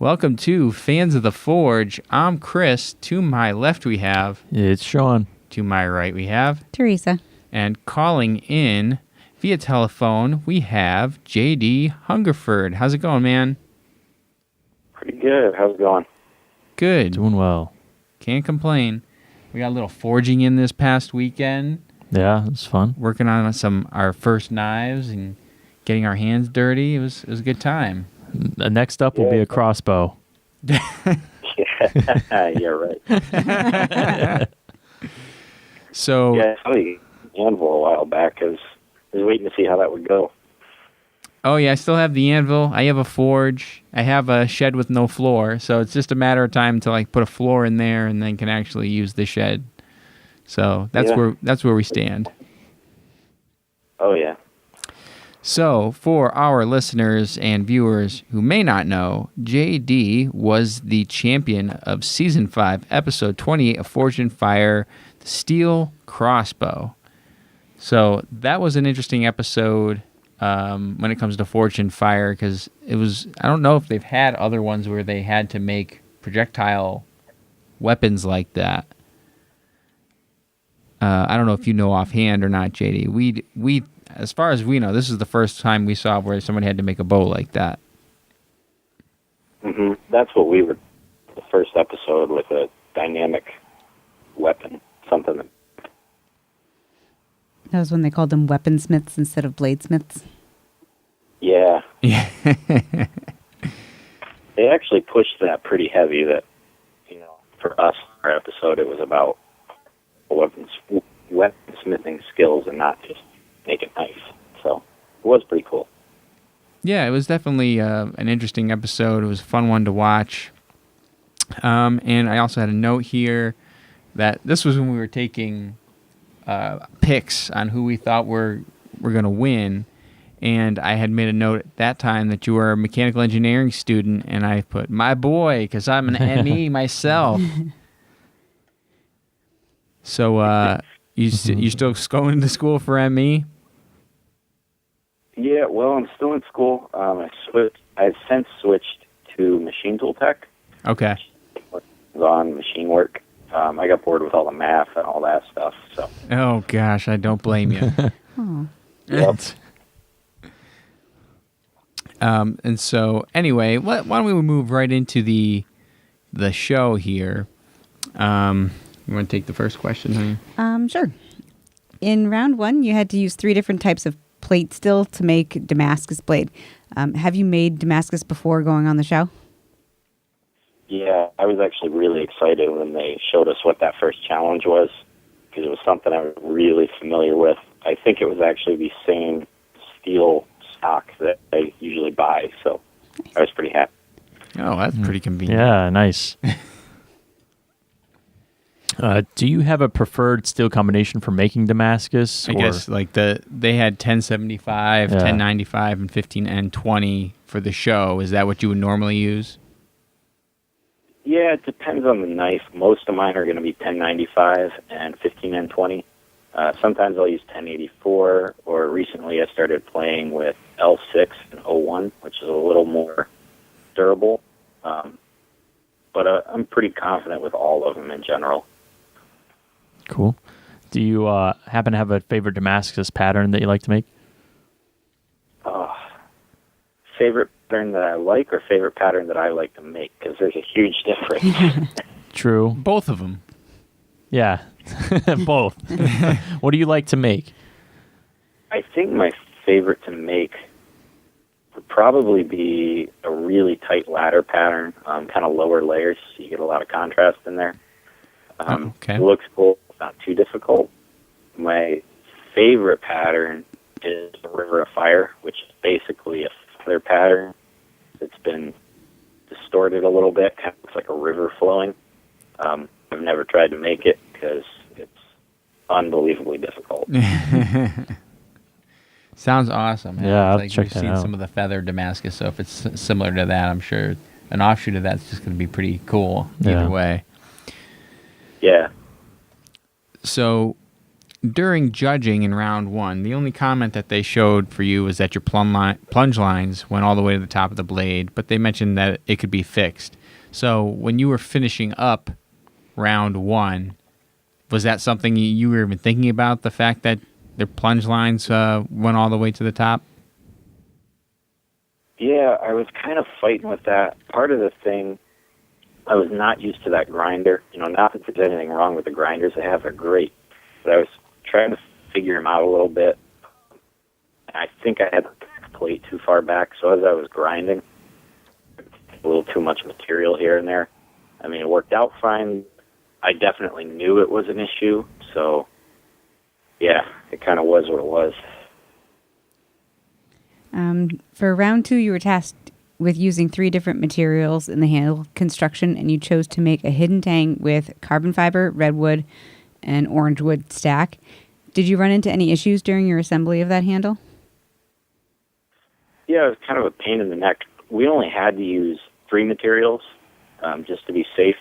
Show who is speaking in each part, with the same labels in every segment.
Speaker 1: Welcome to Fans of the Forge. I'm Chris. To my left we have...
Speaker 2: It's Sean.
Speaker 1: To my right we have...
Speaker 3: Teresa.
Speaker 1: And calling in via telephone, we have JD Hungerford. How's it going, man?
Speaker 4: Pretty good. How's it going?
Speaker 1: Good.
Speaker 2: Doing well.
Speaker 1: Can't complain. We got a little forging in this past weekend.
Speaker 2: Yeah, it was fun.
Speaker 1: Working on our first knives and getting our hands dirty. It was a good time.
Speaker 2: Next up will be a crossbow.
Speaker 4: Yeah, you're right.
Speaker 1: So
Speaker 4: yeah, I saw the Anvil a while back. I was waiting to see how that would go.
Speaker 1: Oh yeah, I still have the anvil. I have a forge. I have a shed with no floor, so it's just a matter of time to like put a floor in there and then can actually use the shed. So that's where we stand.
Speaker 4: Oh yeah.
Speaker 1: So, for our listeners and viewers who may not know, JD was the champion of Season 5, Episode 28 of Forged in Fire, the Steel Crossbow. So, that was an interesting episode when it comes to Forged in Fire, because it was, I don't know if they've had other ones where they had to make projectile weapons like that. I don't know if you know offhand or not, JD. We as far as we know, this is the first time we saw where somebody had to make a bow like that.
Speaker 4: Mm-hmm. That's what we were, the first episode with a dynamic weapon, something that...
Speaker 3: That was when they called them weaponsmiths instead of bladesmiths.
Speaker 4: Yeah.
Speaker 1: Yeah.
Speaker 4: They actually pushed that pretty heavy that, for us, our episode, it was about weaponsmithing skills and not just make a knife. So it was pretty cool.
Speaker 1: Yeah, it was definitely an interesting episode. It was a fun one to watch. And I also had a note here that this was when we were taking picks on who we thought were going to win. And I had made a note at that time that you were a mechanical engineering student, and I put, my boy, because I'm an ME myself. So you still going to school for ME?
Speaker 4: Yeah, well, I'm still in school. I've since switched to machine tool tech.
Speaker 1: Okay.
Speaker 4: On machine work. I got bored with all the math and all that stuff. So.
Speaker 1: Oh gosh, I don't blame you.
Speaker 4: Yep.
Speaker 1: And so anyway, why don't we move right into the show here? You want to take the first question, honey?
Speaker 3: Sure. In round 1, you had to use 3 different types of plate steel to make Damascus Blade. Have you made Damascus before going on the show?
Speaker 4: Yeah, I was actually really excited when they showed us what that first challenge was, because it was something I was really familiar with. I think it was actually the same steel stock that I usually buy, so I was pretty happy.
Speaker 1: Oh, that's pretty convenient.
Speaker 2: Yeah, nice. Do you have a preferred steel combination for making Damascus?
Speaker 1: I guess like they had 1075, 1095, and 15N20 for the show. Is that what you would normally use?
Speaker 4: Yeah, it depends on the knife. Most of mine are going to be 1095 and 15N20. Sometimes I'll use 1084, or recently I started playing with L6 and O1, which is a little more durable. But I'm pretty confident with all of them in general.
Speaker 2: Cool. Do you happen to have a favorite Damascus pattern that you like to make?
Speaker 4: Favorite pattern that I like, or favorite pattern that I like to make? Because there's a huge difference.
Speaker 2: True.
Speaker 1: Both of them.
Speaker 2: Yeah, both. What do you like to make?
Speaker 4: I think my favorite to make would probably be a really tight ladder pattern, kind of lower layers, so you get a lot of contrast in there.
Speaker 1: Okay.
Speaker 4: It looks cool. It's not too difficult. My favorite pattern is the River of Fire, which is basically a feather pattern. It's been distorted a little bit, kind of looks like a river flowing. I've never tried to make it because it's unbelievably difficult.
Speaker 1: Sounds awesome.
Speaker 2: Yeah, I'll
Speaker 1: like
Speaker 2: check
Speaker 1: we've
Speaker 2: that
Speaker 1: seen
Speaker 2: out.
Speaker 1: some of the feather Damascus, so if it's similar to that, I'm sure an offshoot of that's just going to be pretty cool either way.
Speaker 4: Yeah.
Speaker 1: So during judging in round 1, the only comment that they showed for you was that your plunge lines went all the way to the top of the blade, but they mentioned that it could be fixed. So when you were finishing up round 1, was that something you were even thinking about, the fact that their plunge lines went all the way to the top?
Speaker 4: Yeah, I was kind of fighting with that. Part of the thing, I was not used to that grinder. Not that there's anything wrong with the grinders they have, they're great. But I was trying to figure them out a little bit. I think I had the plate too far back, so as I was grinding, a little too much material here and there. I mean, it worked out fine. I definitely knew it was an issue, so yeah, it kind of was what it was.
Speaker 3: For round 2, you were tasked with using 3 different materials in the handle construction, and you chose to make a hidden tang with carbon fiber, redwood, and orange wood stack. Did you run into any issues during your assembly of that handle?
Speaker 4: Yeah, it was kind of a pain in the neck. We only had to use 3 materials just to be safe.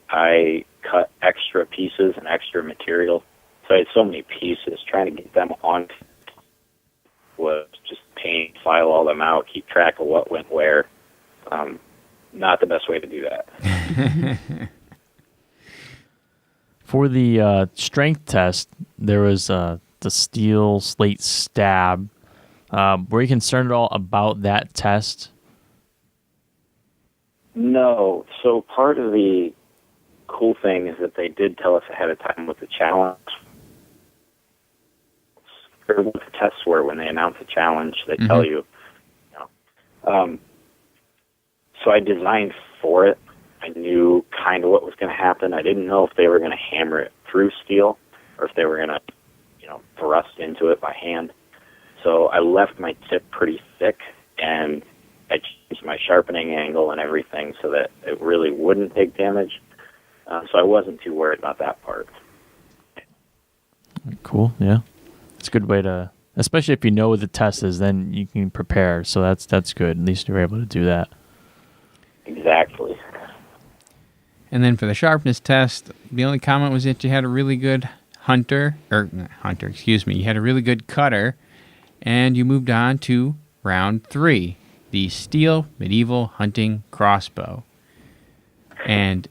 Speaker 4: I cut extra pieces and extra material, so I had so many pieces. Trying to get them on was just pain. File all them out, keep track of what went where. Not the best way to do that.
Speaker 2: For the strength test, there was the steel slate stab. Were you concerned at all about that test?
Speaker 4: No. So part of the cool thing is that they did tell us ahead of time what the challenge or what the tests were. When they announce a challenge, they tell you. So I designed for it. I knew kind of what was going to happen. I didn't know if they were going to hammer it through steel or if they were going to, thrust into it by hand. So I left my tip pretty thick, and I changed my sharpening angle and everything so that it really wouldn't take damage. So I wasn't too worried about that part.
Speaker 2: Cool, yeah. It's a good way to, especially if you know what the test is, then you can prepare. So that's good. At least you're able to do that.
Speaker 4: Exactly.
Speaker 1: And then for the sharpness test, the only comment was that you had a really good you had a really good cutter, and you moved on to round 3, the Steel Medieval Hunting Crossbow. And,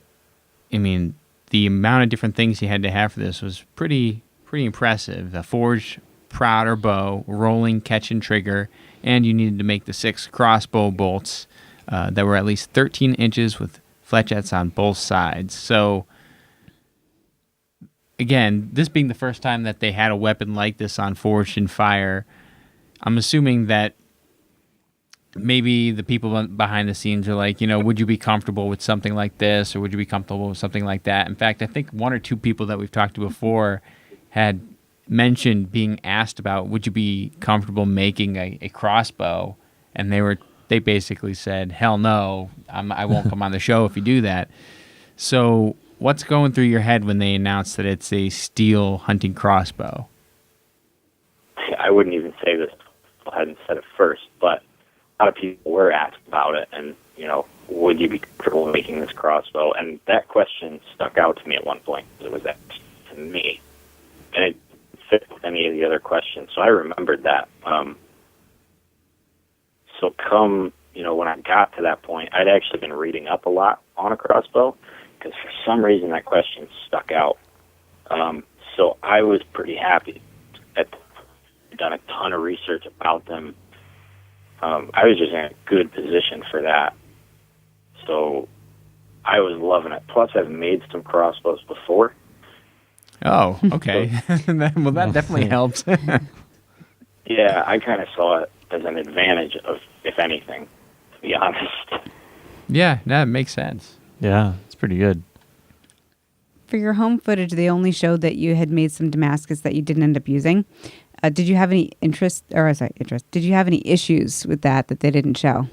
Speaker 1: I mean, the amount of different things you had to have for this was pretty impressive. A forged prouder bow, rolling catch and trigger, and you needed to make the 6 crossbow bolts that were at least 13 inches with fletchettes on both sides. So, again, this being the first time that they had a weapon like this on Forged in Fire, I'm assuming that maybe the people behind the scenes are like, would you be comfortable with something like this, or would you be comfortable with something like that? In fact, I think 1 or 2 people that we've talked to before had mentioned being asked about, would you be comfortable making a crossbow? And they basically said, hell no, I won't come on the show if you do that. So what's going through your head when they announce that it's a steel hunting crossbow?
Speaker 4: I wouldn't even say this. I hadn't said it first, but a lot of people were asked about it, and, would you be comfortable making this crossbow? And that question stuck out to me at one point. It was asked to me, and it fit with any of the other questions, so I remembered that. So come, when I got to that point, I'd actually been reading up a lot on a crossbow, because for some reason that question stuck out. So I was pretty happy. I'd done a ton of research about them. I was just in a good position for that. So I was loving it. Plus, I've made some crossbows before.
Speaker 1: Oh, okay. Well, that definitely helps.
Speaker 4: Yeah, I kind of saw it as an advantage of, if anything, to be honest.
Speaker 1: Yeah, that makes sense.
Speaker 2: Yeah, it's pretty good.
Speaker 3: For your home footage, they only showed that you had made some Damascus that you didn't end up using. Did you have any interest? Did you have any issues with that they didn't show?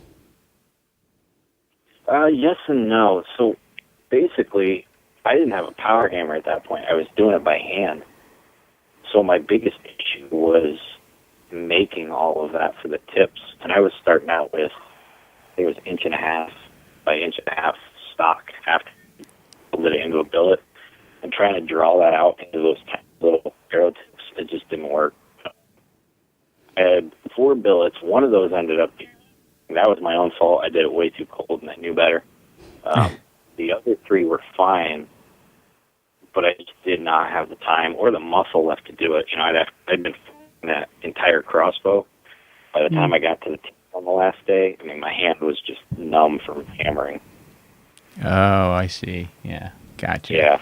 Speaker 4: Yes and no. So basically, I didn't have a power hammer at that point. I was doing it by hand. So my biggest issue was making all of that for the tips. And I was starting out with, I think it was 1.5 by 1.5 stock after I pulled it into a billet, and trying to draw that out into those tiny little arrow tips it just didn't work. I had 4 billets. One of those ended up being, that was my own fault. I did it way too cold, and I knew better. The other 3 were fine, but I just did not have the time or the muscle left to do it. You know, I'd been fighting that entire crossbow. By the time I got to the tip on the last day, I mean, my hand was just numb from hammering.
Speaker 1: Oh, I see. Yeah, gotcha.
Speaker 4: Yeah.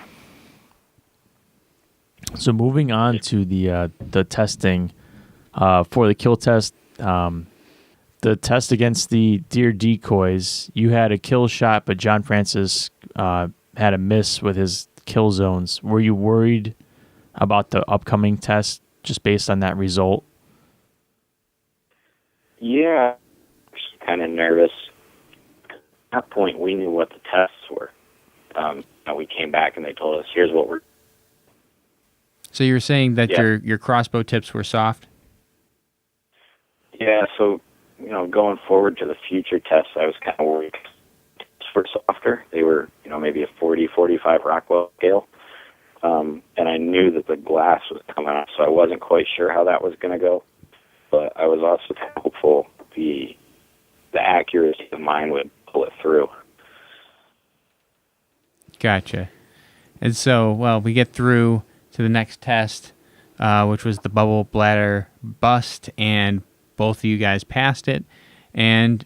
Speaker 2: So moving on to the testing for the kill test, the test against the deer decoys, you had a kill shot, but John Francis had a miss with his kill zones. Were you worried about the upcoming test just based on that result?
Speaker 4: Yeah, kind of nervous. At that point, we knew what the tests were. We came back and they told us, here's what we're...
Speaker 1: So you're saying that your crossbow tips were soft?
Speaker 4: Yeah, so, you know, going forward to the future tests, I was kind of worried tips were softer. They were, you know, maybe a 40, 45 Rockwell scale. And I knew that the glass was coming up, so I wasn't quite sure how that was going to go. But I was also hopeful the accuracy of mine would pull it through.
Speaker 1: Gotcha. And so, well, we get through to the next test, which was the bubble bladder bust, and both of you guys passed it. And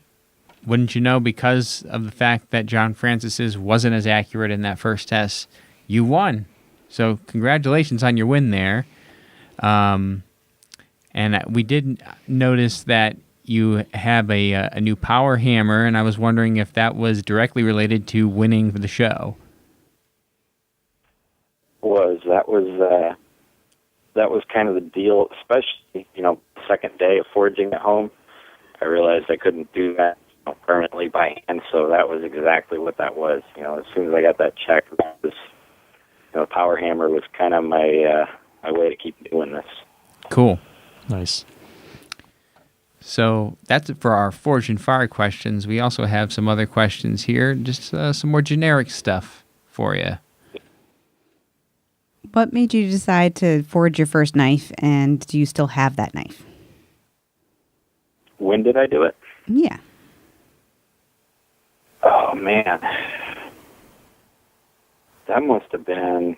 Speaker 1: wouldn't you know, because of the fact that John Francis's wasn't as accurate in that first test, you won. So congratulations on your win there. And we did notice that you have a new power hammer, and I was wondering if that was directly related to winning the show.
Speaker 4: That was kind of the deal, especially, you know, second day of foraging at home. I realized I couldn't do that, you know, permanently by hand, so that was exactly what that was. You know, as soon as I got that check, this, you know, power hammer was kind of my way to keep doing this.
Speaker 1: Cool.
Speaker 2: Nice.
Speaker 1: So that's it for our Forge and Fire questions. We also have some other questions here, just some more generic stuff for you.
Speaker 3: What made you decide to forge your first knife, and do you still have that knife?
Speaker 4: When did I do it?
Speaker 3: Yeah.
Speaker 4: Oh, man. That must have been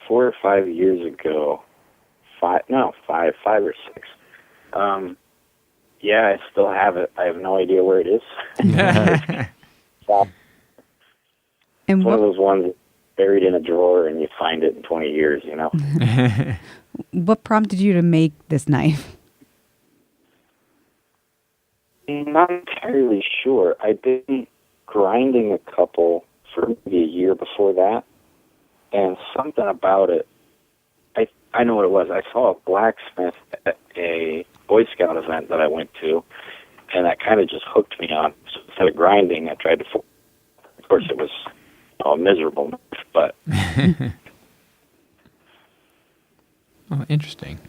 Speaker 4: 4 or 5 years ago. 5 or 6. Yeah, I still have it. I have no idea where it is.
Speaker 3: And
Speaker 4: one of those ones buried in a drawer and you find it in 20 years, you know.
Speaker 3: What prompted you to make this knife?
Speaker 4: I'm not entirely sure. I'd been grinding a couple for maybe a year before that, and something about it, I know what it was. I saw a blacksmith at a Boy Scout event that I went to, and that kind of just hooked me on. So instead of grinding, I tried to... Of course, it was a miserable knife, but...
Speaker 1: Oh, interesting.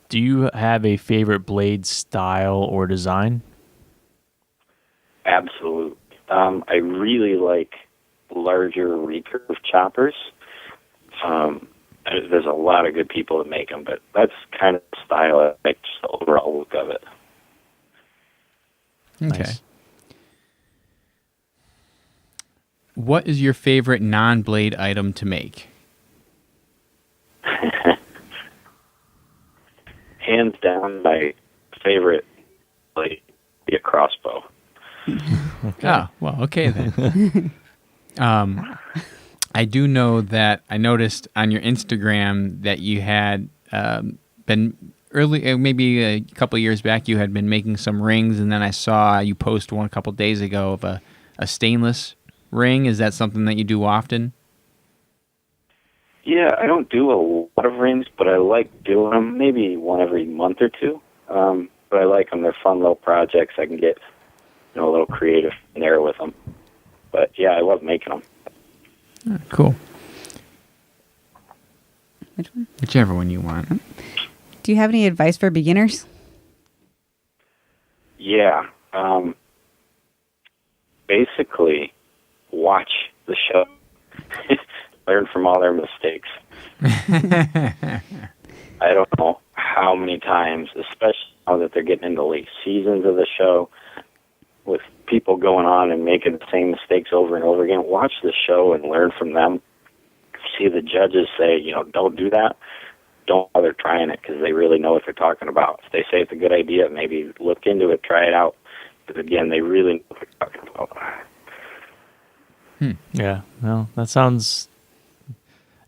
Speaker 2: Do you have a favorite blade style or design?
Speaker 4: Absolutely. I really like larger recurve choppers. There's a lot of good people that make them, but that's kind of the style I like, just the overall look of it.
Speaker 1: Okay.
Speaker 2: Nice.
Speaker 1: What is your favorite non-blade item to make?
Speaker 4: Hands down, my favorite blade would be a crossbow.
Speaker 1: Okay. Oh, well, okay then. I do know that I noticed on your Instagram that you had been early, maybe a couple of years back, you had been making some rings, and then I saw you post one a couple of days ago of a stainless ring. Is that something that you do often?
Speaker 4: Yeah, I don't do a lot of rings, but I like doing them maybe one every month or two. But I like them. They're fun little projects. I can get, you know, a little creative in there with them. But yeah, I love making them.
Speaker 1: Oh, cool.
Speaker 3: Which one?
Speaker 1: Whichever one you want.
Speaker 3: Do you have any advice for beginners?
Speaker 4: Yeah. Basically, watch the show. Learn from all their mistakes. I don't know how many times, especially now that they're getting into late seasons of the show, with people going on and making the same mistakes over and over again. Watch the show and learn from them. See the judges say, don't do that. Don't bother trying it because they really know what they're talking about. If they say it's a good idea, maybe look into it, try it out. But again, they really know what they're talking about.
Speaker 2: Yeah, well, that sounds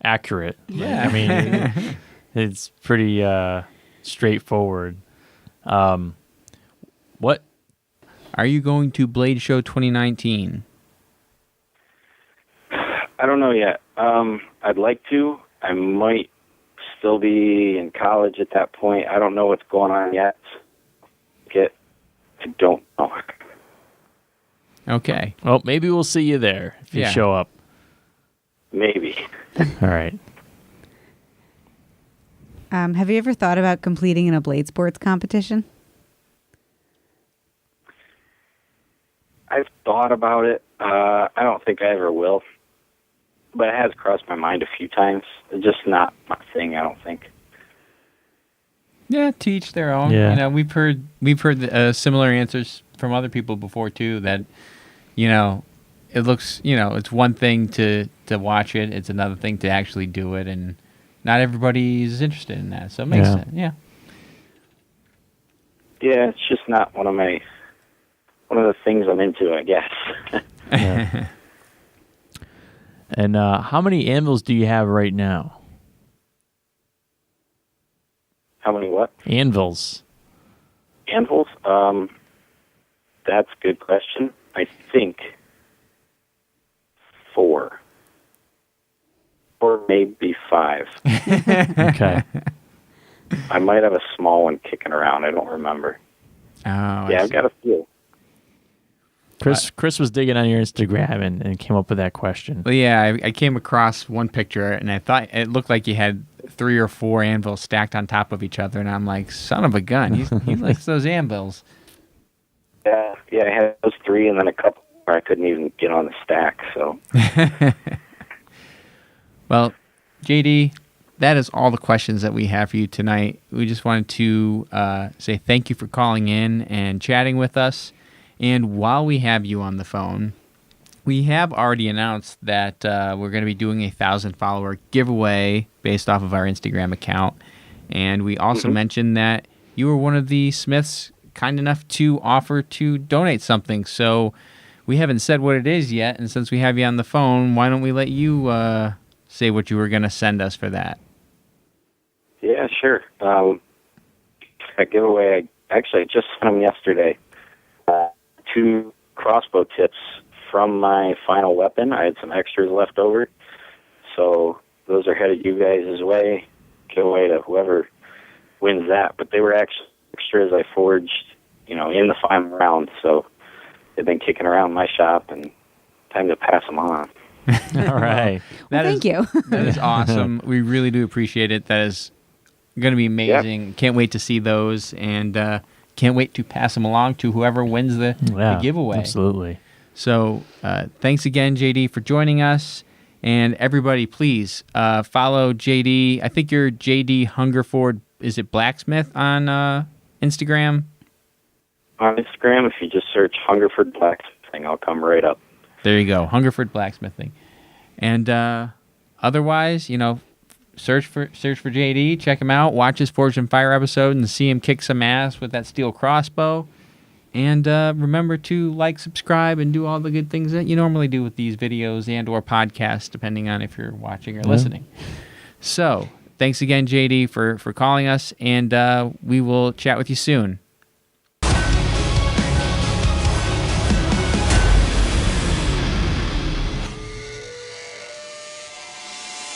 Speaker 2: accurate.
Speaker 1: Yeah.
Speaker 2: I mean, it's pretty straightforward. What
Speaker 1: Are you going to Blade Show 2019?
Speaker 4: I don't know yet. I'd like to. I might still be in college at that point. I don't know what's going on yet. I don't know.
Speaker 1: Okay.
Speaker 2: Well, maybe we'll see you there if you show up.
Speaker 4: Maybe.
Speaker 2: All right.
Speaker 3: Have you ever thought about completing an Oblate Sports competition?
Speaker 4: I've thought about it. I don't think I ever will. But it has crossed my mind a few times. It's just not my thing, I don't think.
Speaker 1: Yeah, to each their own.
Speaker 2: Yeah.
Speaker 1: We've heard similar answers from other people before too. That it looks it's one thing to watch it. It's another thing to actually do it, and not everybody's interested in that. So it makes sense. Yeah.
Speaker 4: Yeah, it's just not one of the things I'm into, I guess.
Speaker 2: Yeah. And how many anvils do you have right now?
Speaker 4: How many what?
Speaker 2: Anvils.
Speaker 4: Anvils? That's a good question. I think 4. Or maybe 5.
Speaker 2: Okay.
Speaker 4: I might have a small one kicking around. I don't remember.
Speaker 1: Oh,
Speaker 4: Yeah, I've got a few.
Speaker 2: Chris was digging on your Instagram and came up with that question.
Speaker 1: Well, yeah, I came across one picture and I thought it looked like you had 3 or 4 anvils stacked on top of each other, and I'm like, son of a gun, he likes those anvils.
Speaker 4: Yeah, I had those 3 and then a couple where I couldn't even get on the stack. So.
Speaker 1: Well, JD, that is all the questions that we have for you tonight. We just wanted to say thank you for calling in and chatting with us. And while we have you on the phone, we have already announced that we're going to be doing a 1,000 follower giveaway based off of our Instagram account. And we also mentioned that you were one of the Smiths kind enough to offer to donate something. So we haven't said what it is yet. And since we have you on the phone, why don't we let you say what you were going to send us for that?
Speaker 4: Yeah, sure. That giveaway, I just sent them yesterday. 2 crossbow tips from my final weapon. I had some extras left over, so those are headed you guys' way. Giveaway to whoever wins that. But they were actually extras I forged, in the final round, so they've been kicking around my shop, and time to pass them on.
Speaker 2: All right.
Speaker 3: Thank you.
Speaker 1: That is awesome. We really do appreciate it. That is going to be amazing. Yep. Can't wait to see those, and can't wait to pass them along to whoever wins the giveaway.
Speaker 2: Absolutely.
Speaker 1: So thanks again, JD, for joining us. And everybody, please follow JD. I think you're JD Hungerford. Is it Blacksmith on Instagram?
Speaker 4: On Instagram, if you just search Hungerford Blacksmithing, I'll come right up.
Speaker 1: There you go, Hungerford Blacksmithing. And otherwise, search for JD, check him out, watch his Forged in Fire episode, and see him kick some ass with that Steel Crossbow. And remember to like, subscribe, and do all the good things that you normally do with these videos and or podcasts, depending on if you're watching or listening. So, thanks again, JD, for calling us, and we will chat with you soon.